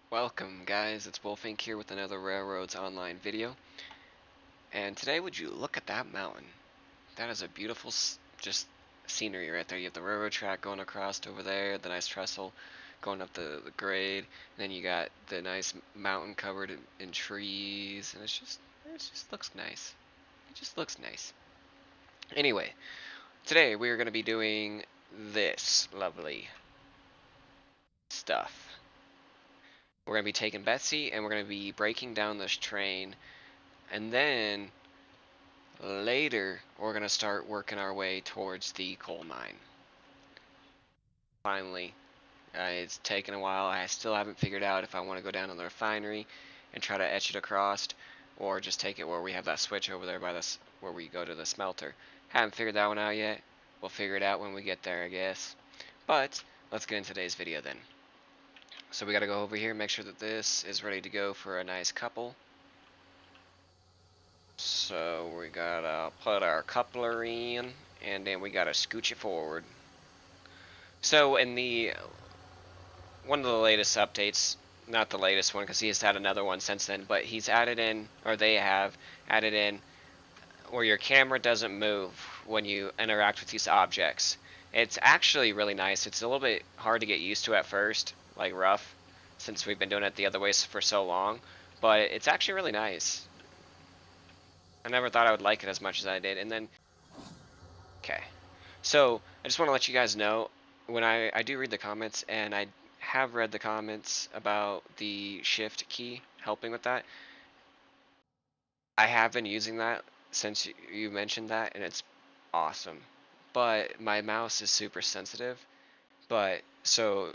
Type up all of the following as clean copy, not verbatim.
Welcome guys, it's Wolf.Inc here with another RailRoads online video. And today would you look at that mountain. That is a beautiful just scenery right there. You have the railroad track going across over there, the nice trestle going up the grade, and then you got the nice mountain covered in trees, and it just looks nice. It just looks nice. Anyway, today we are going to be doing this lovely stuff. We're going to be taking Betsy and we're going to be breaking down this train, and then later we're going to start working our way towards the coal mine. Finally, it's taken a while. I still haven't figured out if I want to go down to the refinery and try to etch it across, or just take it where we have that switch over there by this, where we go to the smelter. Haven't figured that one out yet. We'll figure it out when we get there, I guess. But let's get into today's video then. So we got to go over here, make sure that this is ready to go for a nice couple. So we gotta put our coupler in, and then we gotta scooch it forward. So in the one of the latest updates, not the latest one because he's had another one since then, but he's added in, or they have added in, where your camera doesn't move when you interact with these objects. It's actually really nice. It's a little bit hard to get used to at first, like rough, since we've been doing it the other way for so long, but it's actually really nice. I never thought I would like it as much as I did. And then, okay. So, I just want to let you guys know, when I do read the comments, and I have read the comments about the shift key helping with that. I have been using that since you mentioned that, and it's awesome. But my mouse is super sensitive, but so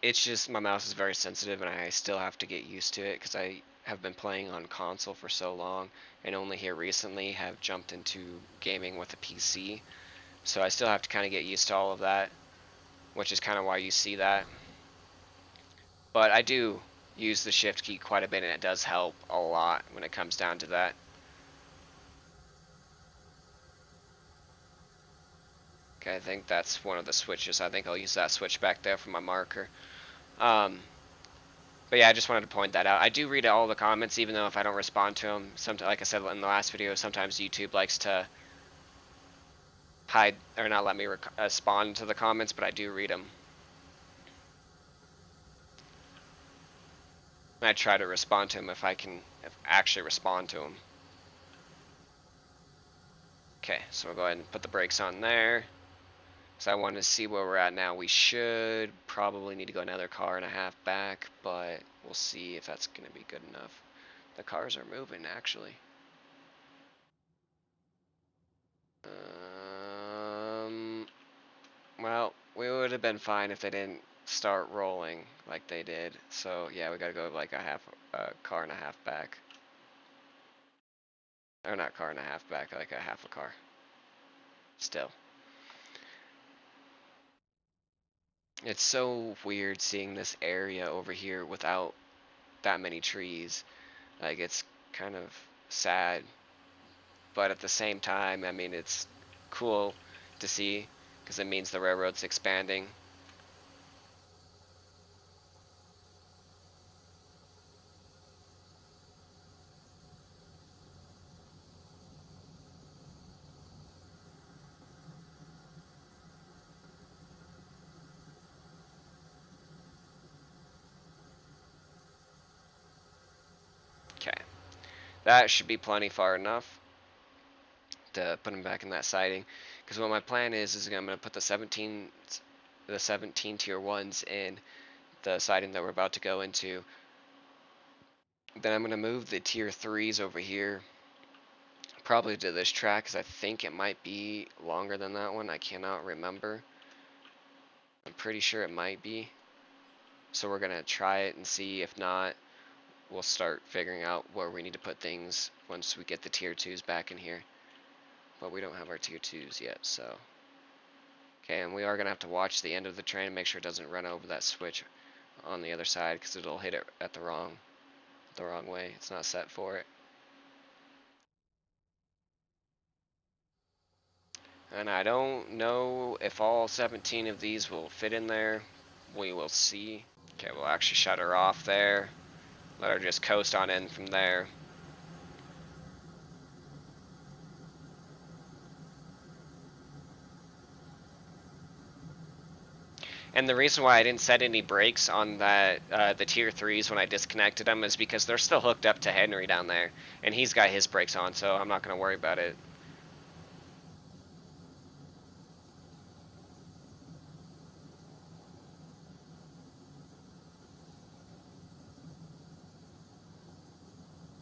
it's just my mouse is very sensitive, and I still have to get used to it because I have been playing on console for so long, and only here recently have jumped into gaming with a PC. So I still have to kind of get used to all of that, which is kind of why you see that. But I do use the shift key quite a bit, and it does help a lot when it comes down to that. Okay, I think that's one of the switches. I think I'll use that switch back there for my marker. Um, but yeah, I just wanted to point that out. I do read all the comments, even though if I don't respond to them, sometimes, like I said in the last video, sometimes YouTube likes to hide or not let me respond to the comments, but I do read them. I try to respond to them if I can actually respond to them. Okay, so we'll go ahead and put the brakes on there. So I want to see where we're at now. We should probably need to go another car and a half back, but we'll see if that's going to be good enough. The cars are moving, actually. Well, we would have been fine if they didn't start rolling like they did. So yeah, we got to go like a car and a half back. Or not car and a half back, like a half a car. Still. It's so weird seeing this area over here without that many trees. Like, it's kind of sad, but at the same time, I mean, it's cool to see because it means the railroad's expanding. Okay, that should be plenty far enough to put them back in that siding. Because what my plan is I'm going to put the 17 tier 1s in the siding that we're about to go into. Then I'm going to move the tier 3s over here, probably to this track, because I think it might be longer than that one. I cannot remember. I'm pretty sure it might be. So we're going to try it and see. If not, we'll start figuring out where we need to put things once we get the tier 2s back in here. But we don't have our tier 2s yet, so. Okay, and we are going to have to watch the end of the train and make sure it doesn't run over that switch on the other side, because it'll hit it at the wrong way. It's not set for it. And I don't know if all 17 of these will fit in there. We will see. Okay, we'll actually shut her off there. Let her just coast on in from there. And the reason why I didn't set any brakes on that the tier 3s when I disconnected them is because they're still hooked up to Henry down there. And he's got his brakes on, so I'm not going to worry about it.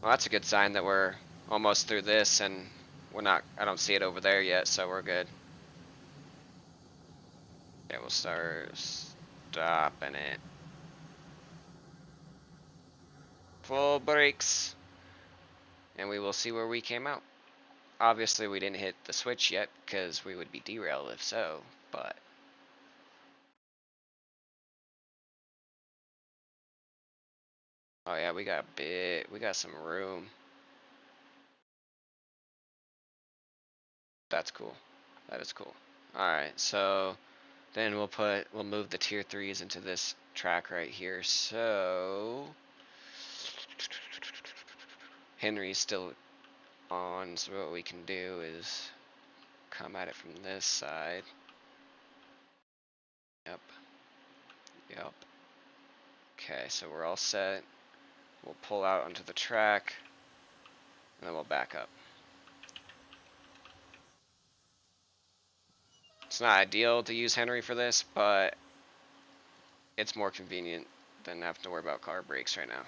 Well, that's a good sign that we're almost through this, and I don't see it over there yet, so we're good. Okay, we'll start stopping it. Full brakes. And we will see where we came out. Obviously, we didn't hit the switch yet, because we would be derailed if so, but... Oh yeah, we got some room. That's cool. That is cool. Alright, so then we'll move the tier 3s into this track right here. So Henry's still on, so what we can do is come at it from this side. Yep. Yep. Okay, so we're all set. We'll pull out onto the track, and then we'll back up. It's not ideal to use Henry for this, but it's more convenient than having to worry about car brakes right now.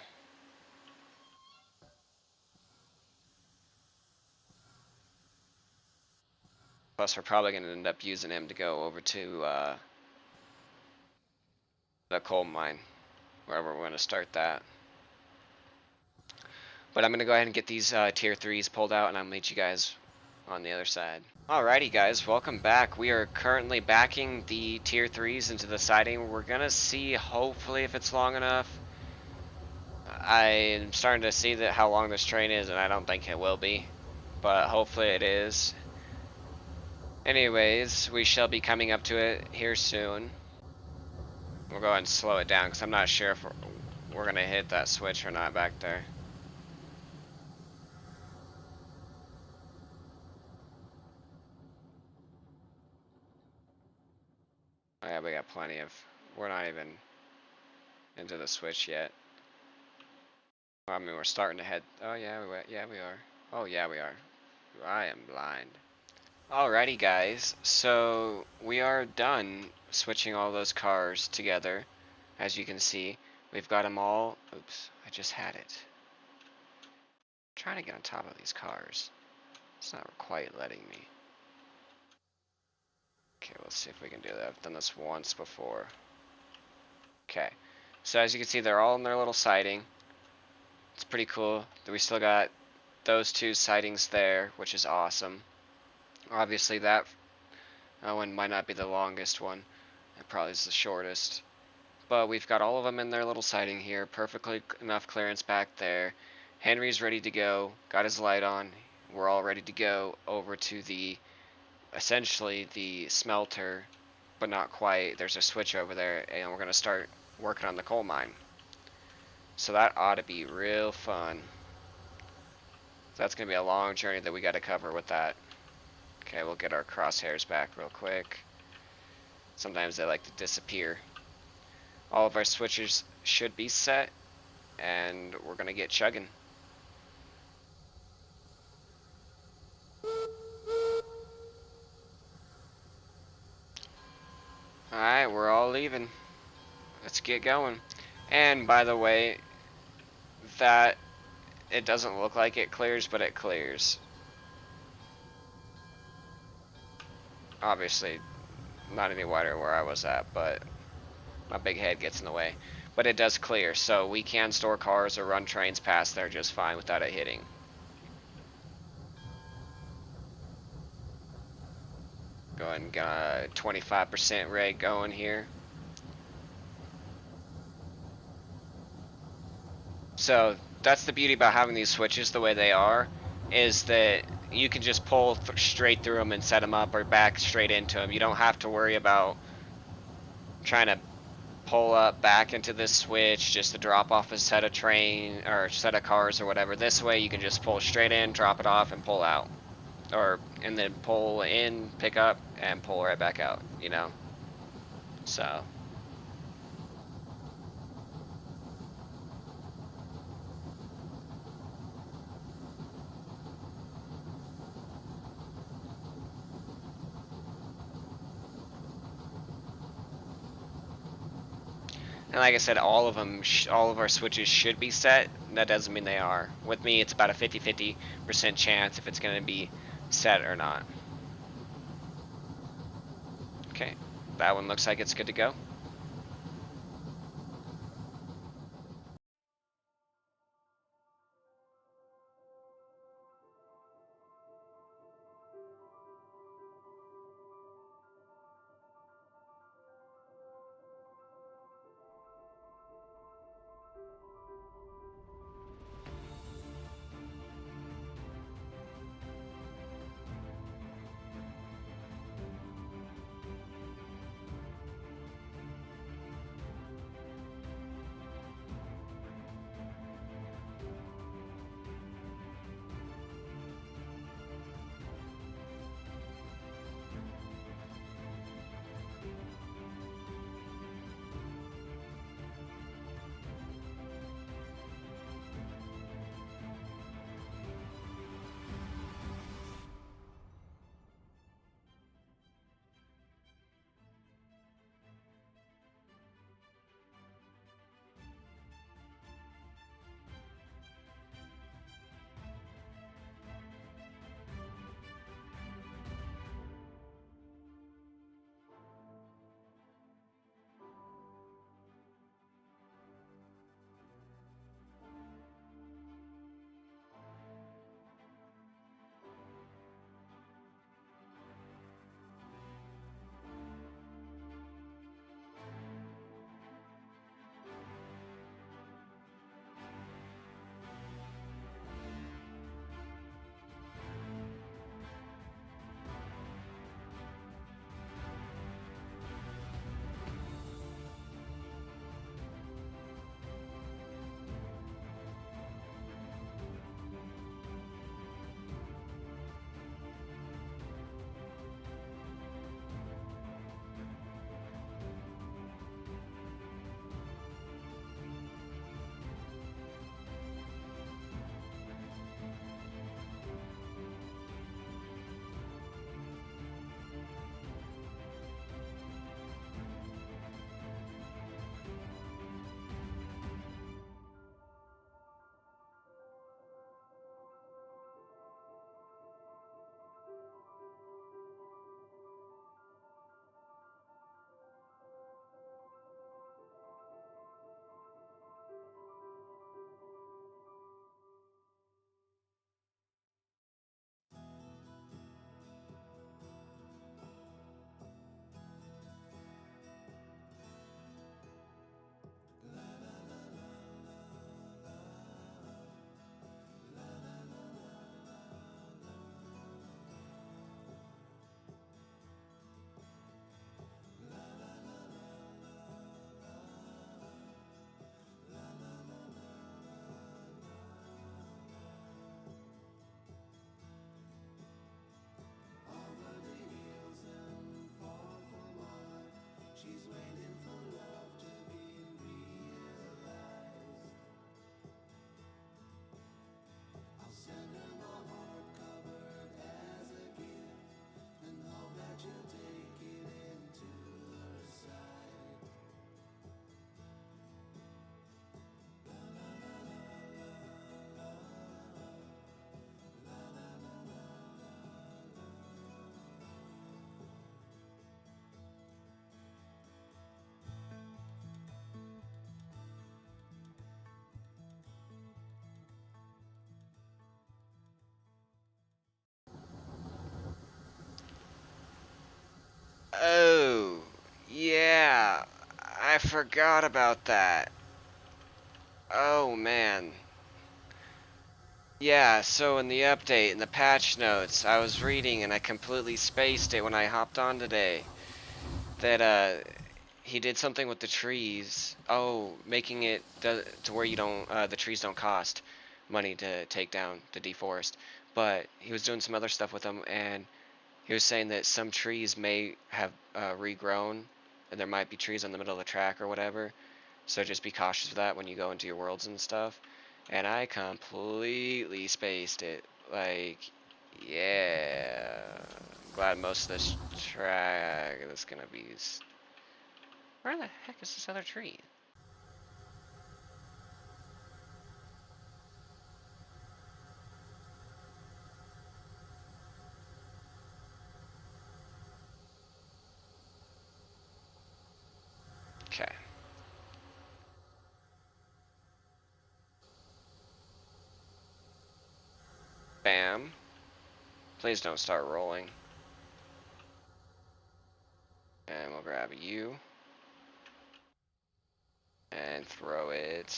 Plus, we're probably going to end up using him to go over to the coal mine, wherever we're going to start that. But I'm going to go ahead and get these tier 3s pulled out, and I'll meet you guys on the other side. Alrighty guys, welcome back. We are currently backing the tier 3s into the siding. We're going to see, hopefully, if it's long enough. I'm starting to see that how long this train is, and I don't think it will be. But hopefully it is. Anyways, we shall be coming up to it here soon. We'll go ahead and slow it down, because I'm not sure if we're going to hit that switch or not back there. Oh yeah, we got plenty of... We're not even into the switch yet. I mean, we're starting to head... Oh yeah, we are. Oh yeah, we are. I am blind. Alrighty guys, so we are done switching all those cars together. As you can see, we've got them all... Oops, I just had it. I'm trying to get on top of these cars. It's not quite letting me. Okay, let's see if we can do that. I've done this once before. Okay, so as you can see, they're all in their little siding. It's pretty cool. We still got those two sightings there, which is awesome. Obviously that one might not be the longest one. It probably is the shortest. But we've got all of them in their little siding here. Perfectly enough clearance back there. Henry's ready to go. Got his light on. We're all ready to go over to the, essentially the smelter, but not quite. There's a switch over there, and we're going to start working on the coal mine. So that ought to be real fun. So that's going to be a long journey that we got to cover with that. Okay, we'll get our crosshairs back real quick. Sometimes they like to disappear. All of our switches should be set, and we're going to get chugging. Alright, we're all leaving. Let's get going. And by the way, that it doesn't look like it clears, but it clears. Obviously, not any wider where I was at, but my big head gets in the way. But it does clear, so we can store cars or run trains past there just fine without it hitting. Go ahead and get 25% rate going here. So that's the beauty about having these switches the way they are, is that you can just pull straight through them and set them up, or back straight into them. You don't have to worry about trying to pull up back into this switch just to drop off a set of train or set of cars or whatever. This way you can just pull straight in, drop it off, and pull out. And then pull in, pick up, and pull right back out, you know? So. And like I said, all of them, all of our switches should be set. That doesn't mean they are. With me, it's about a 50-50% chance if it's going to be set or not. Okay, that one looks like it's good to go. Oh, yeah. I forgot about that. Oh, man. Yeah, so in the update, in the patch notes, I was reading and I completely spaced it when I hopped on today. That, he did something with the trees. Oh, making it to where you don't, the trees don't cost money to take down, to deforest. But he was doing some other stuff with them, and he was saying that some trees may have regrown, and there might be trees on the middle of the track or whatever. So just be cautious of that when you go into your worlds and stuff. And I completely spaced it. Like, yeah. Glad most of this track is gonna be. Where the heck is this other tree? Okay. Bam. Please don't start rolling. And we'll grab you. And throw it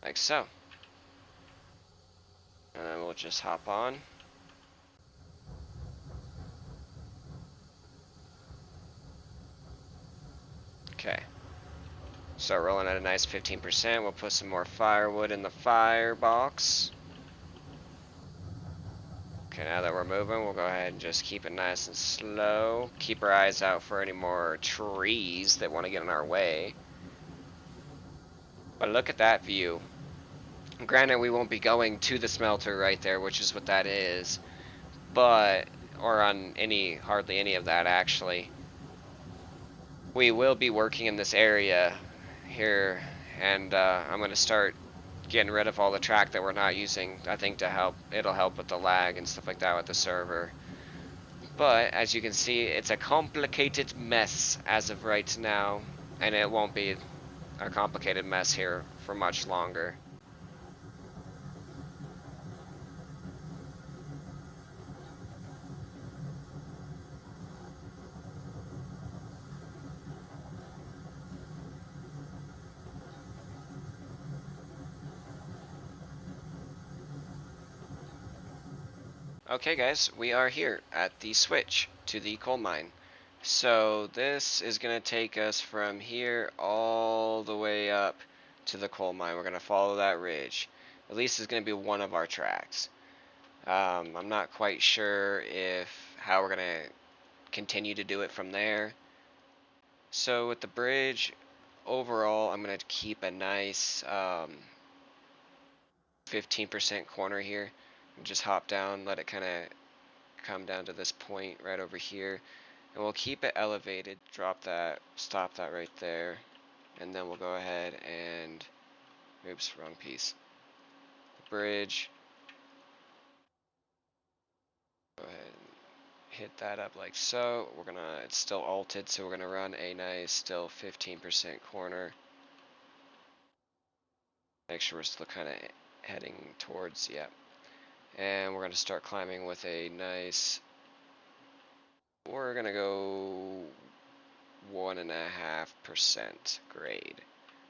like so. And then we'll just hop on. Okay. Start rolling at a nice 15%. We'll put some more firewood in the firebox. Okay, now that we're moving, we'll go ahead and just keep it nice and slow. Keep our eyes out for any more trees that want to get in our way. But look at that view. Granted, we won't be going to the smelter right there, which is what that is. But, or on hardly any of that actually. We will be working in this area here, and I'm going to start getting rid of all the track that we're not using. I think it'll help with the lag and stuff like that with the server. But as you can see, it's a complicated mess as of right now, and it won't be a complicated mess here for much longer. Okay guys, we are here at the switch to the coal mine. So this is going to take us from here all the way up to the coal mine. We're going to follow that ridge. At least it's going to be one of our tracks. I'm not quite sure how we're going to continue to do it from there. So with the bridge, overall, I'm going to keep a nice 15% corner here. And just hop down, let it kind of come down to this point right over here. And we'll keep it elevated, drop that, stop that right there. And then we'll go ahead and, oops, wrong piece. The bridge. Go ahead and hit that up like so. It's still alted, so we're gonna run a nice, still 15% corner. Make sure we're still kind of heading towards, yeah. And we're gonna start climbing with a nice, we're gonna go 1.5% grade.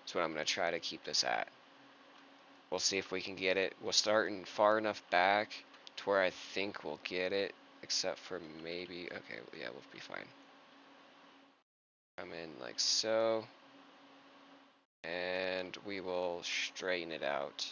That's what I'm gonna try to keep this at. We'll see if we can get it. We'll start in far enough back to where I think we'll get it, except for maybe, okay, yeah, we'll be fine. Come in like so, and we will straighten it out.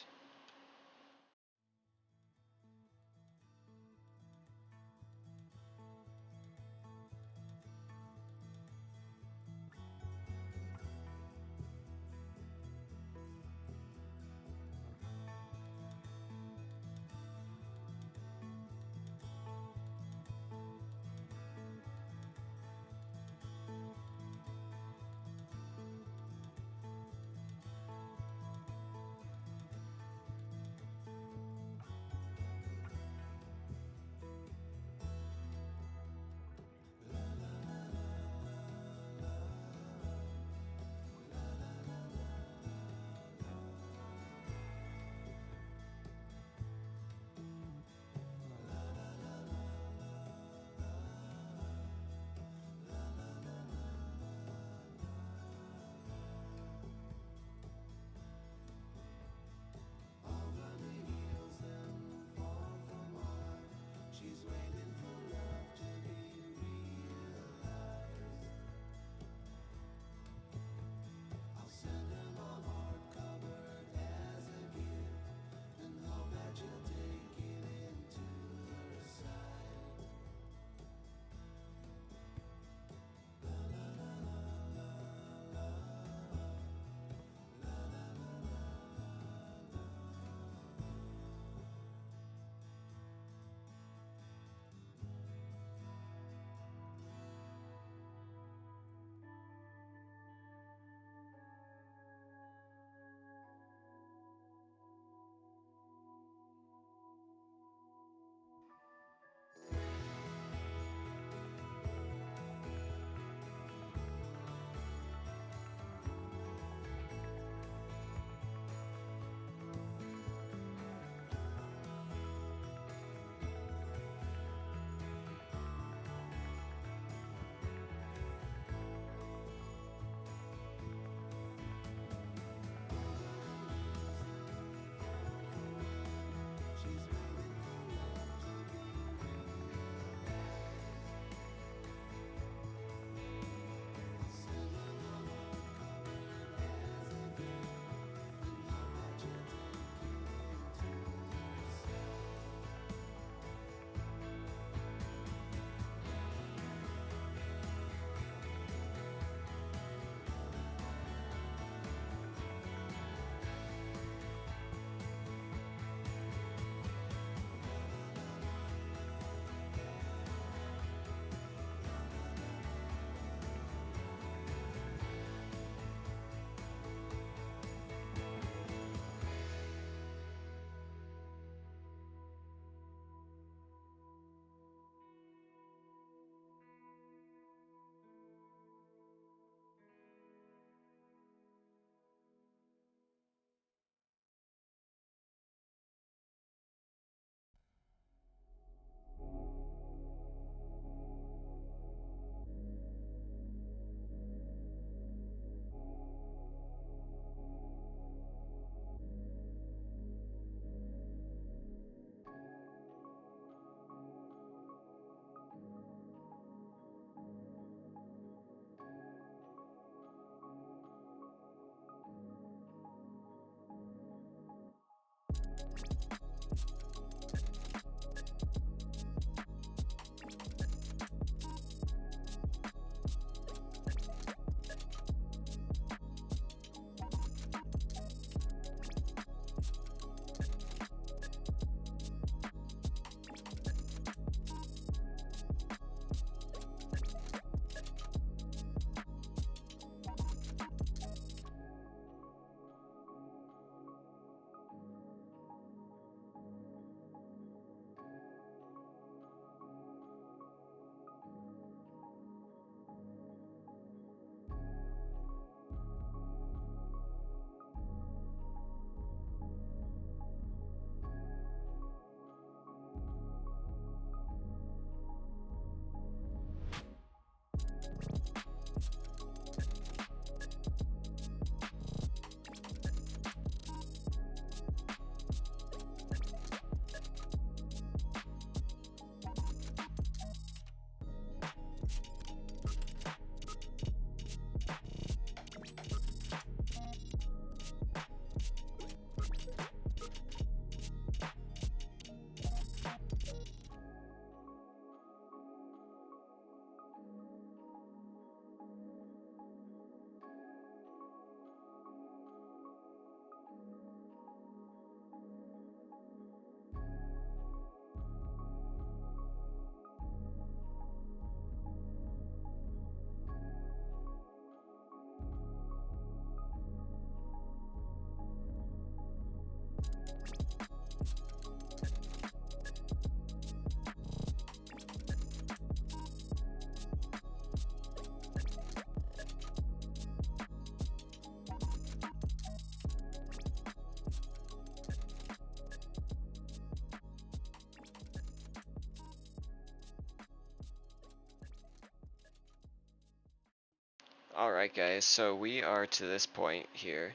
Alright guys, so we are to this point here.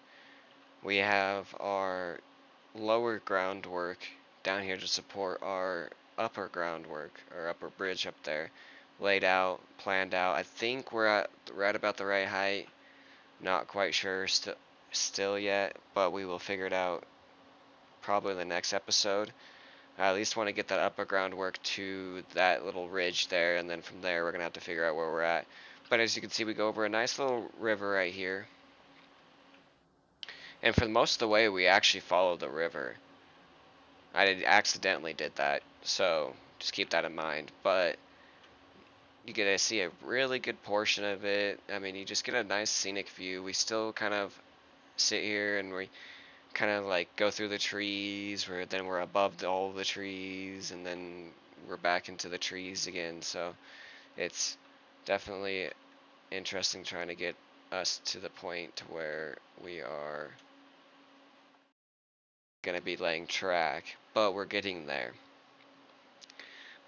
We have our lower groundwork down here to support our upper groundwork, or upper bridge up there, laid out, planned out. I think we're at right about the right height. Not quite sure still yet, but we will figure it out probably in the next episode. I at least want to get that upper groundwork to that little ridge there, and then from there we're going to have to figure out where we're at. But as you can see, we go over a nice little river right here. And for most of the way, we actually followed the river. Accidentally did that, so just keep that in mind. But you get to see a really good portion of it. I mean, you just get a nice scenic view. We still kind of sit here and we kind of like go through the trees, where then we're above all the trees, and then we're back into the trees again. So it's definitely interesting trying to get us to the point to where we are going to be laying track, but we're getting there.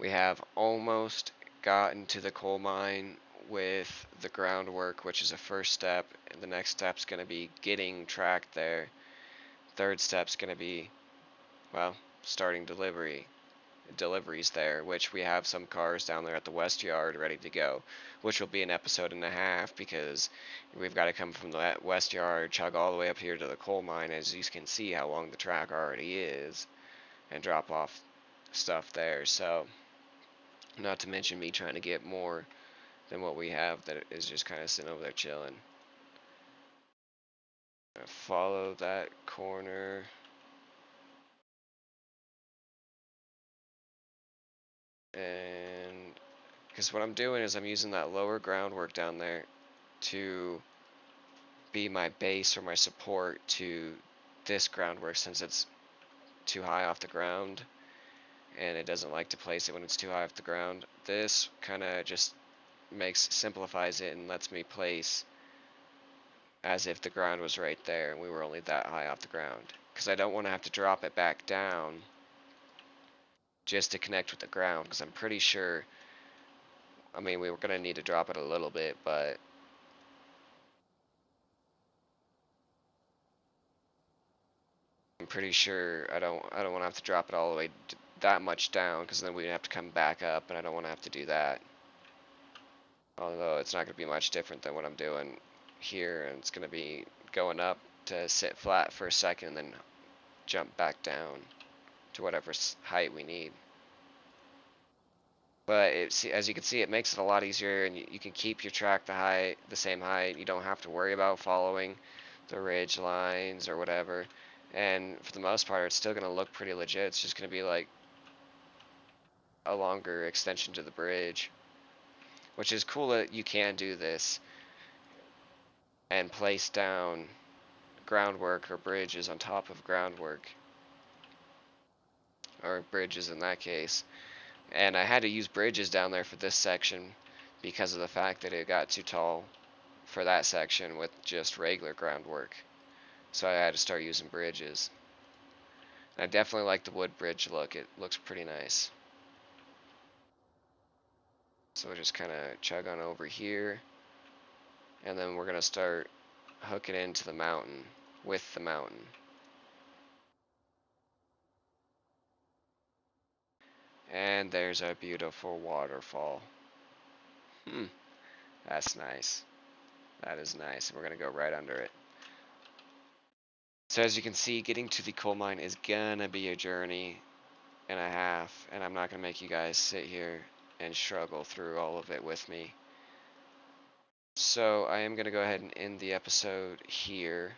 We have almost gotten to the coal mine with the groundwork, which is a first step, and the next step's going to be getting track there. Third step's going to be, well, starting deliveries there, which we have some cars down there at the west yard ready to go, which will be an episode and a half, because we've got to come from the west yard, chug all the way up here to the coal mine, as you can see how long the track already is, and drop off stuff there. So not to mention me trying to get more than what we have that is just kind of sitting over there chilling. Follow that corner. And because what I'm doing is I'm using that lower groundwork down there to be my base or my support to this groundwork, since it's too high off the ground and it doesn't like to place it when it's too high off the ground. This kind of just simplifies it and lets me place as if the ground was right there and we were only that high off the ground, because I don't want to have to drop it back down just to connect with the ground, because I'm pretty sure, I mean, we were going to need to drop it a little bit, but I'm pretty sure I don't want to have to drop it all the way that much down, because then we'd have to come back up, and I don't want to have to do that. Although it's not going to be much different than what I'm doing here, and it's going to be going up to sit flat for a second and then jump back down to whatever height we need. But as you can see, it makes it a lot easier, and you can keep your track the same height. You don't have to worry about following the ridge lines or whatever. And for the most part, it's still going to look pretty legit. It's just going to be like a longer extension to the bridge, which is cool that you can do this and place down groundwork or bridges on top of groundwork, or bridges in that case. And I had to use bridges down there for this section because of the fact that it got too tall for that section with just regular groundwork. So I had to start using bridges. And I definitely like the wood bridge look. It looks pretty nice. So we'll just kind of chug on over here, and then we're going to start hooking into the mountain with the mountain. And there's a beautiful waterfall. That's nice. That is nice. We're going to go right under it. So as you can see, getting to the coal mine is going to be a journey and a half, and I'm not going to make you guys sit here and struggle through all of it with me. So I am going to go ahead and end the episode here.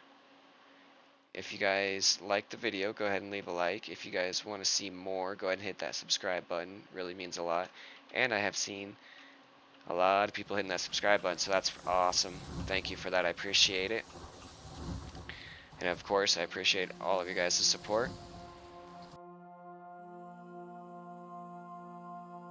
If you guys like the video, go ahead and leave a like. If you guys want to see more, go ahead and hit that subscribe button. It really means a lot. And I have seen a lot of people hitting that subscribe button, so that's awesome. Thank you for that. I appreciate it. And of course, I appreciate all of you guys' support.